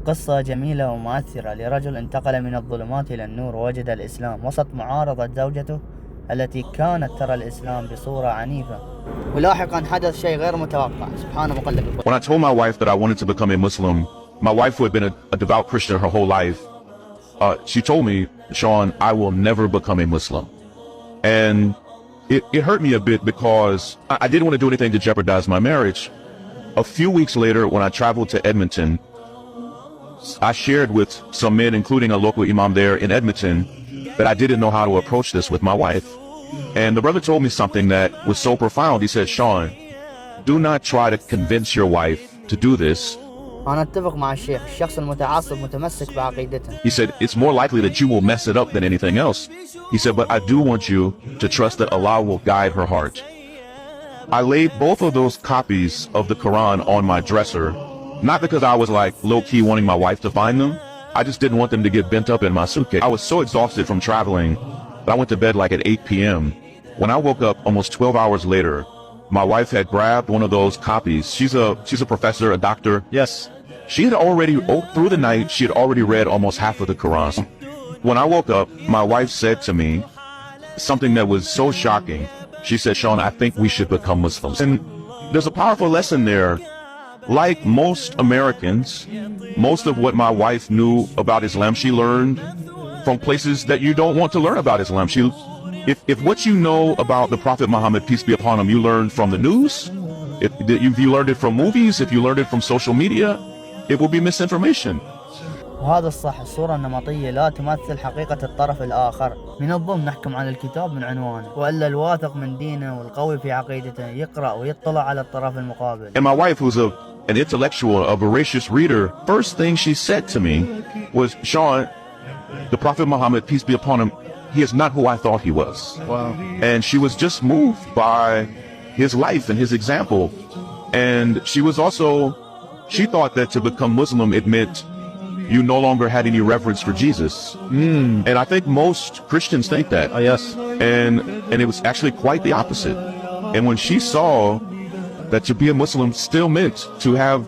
قصة جميلة ومؤثرة لرجل انتقل من الظلمات إلى النور ووجد الإسلام وسط معارضة زوجته التي كانت ترى الإسلام بصورة عنيفة. ولاحقا حدث شيء غير متوقع. سبحان مقلب القلوب. When I told my wife that I wanted to become a Muslim, my wife, who had been a devout Christian her whole life, she told me, Sean, I will never become a Muslim. And it hurt me a bit because I didn't want to do anything to jeopardize my marriage. A few weeks later, when I traveled to Edmonton, I shared with some men, including a local imam there in Edmonton, that I didn't know how to approach this with my wife. And the brother told me something that was so profound. He said, Sean, do not try to convince your wife to do this. أنا أتفق مع الشيخ. الشخص المتعصب متمسك بعقيدته. He said, it's more likely that you will mess it up than anything else. He said, but I do want you to trust that Allah will guide her heart. I laid both of those copies of the Quran on my dresser, not because I was like low-key wanting my wife to find them. I just didn't want them to get bent up in my suitcase. I was so exhausted from traveling that I went to bed like at 8 p.m. When I woke up almost 12 hours later, my wife had grabbed one of those copies. She's a professor, a doctor. Yes. She had already, through the night, she had already read almost half of the Quran. When I woke up, my wife said to me something that was so shocking. She said, Sean, I think we should become Muslims. And there's a powerful lesson there. Like most Americans, most of what my wife knew about Islam, she learned from places that you don't want to learn about Islam. If what you know about the Prophet Muhammad, peace be upon him, you learned from the news, if you learned it from movies, if you learned it from social media, it will be misinformation. وهذا الصح. الصورة النمطية لا تمثل حقيقة الطرف الآخر. من الظلم نحكم على الكتاب من عنوانه، وإلا الواثق من دينه والقوي في عقيدته يقرأ ويطلع على الطرف المقابل. And my wife, who's an intellectual, a voracious reader, first thing she said to me was, Sean, the Prophet Muhammad, peace be upon him, he is not who I thought he was. Wow. And she was just moved by his life and his example. And she was also, she thought that to become Muslim, it meant you no longer had any reverence for Jesus. And I think most Christians think that. Yes. And it was actually quite the opposite. And when she saw that to be a Muslim still meant to have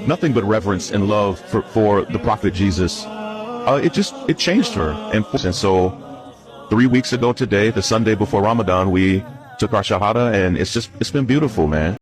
nothing but reverence and love for the Prophet Jesus, it changed her. And so 3 weeks ago today, the Sunday before Ramadan, we took our Shahada, and it's been beautiful, man.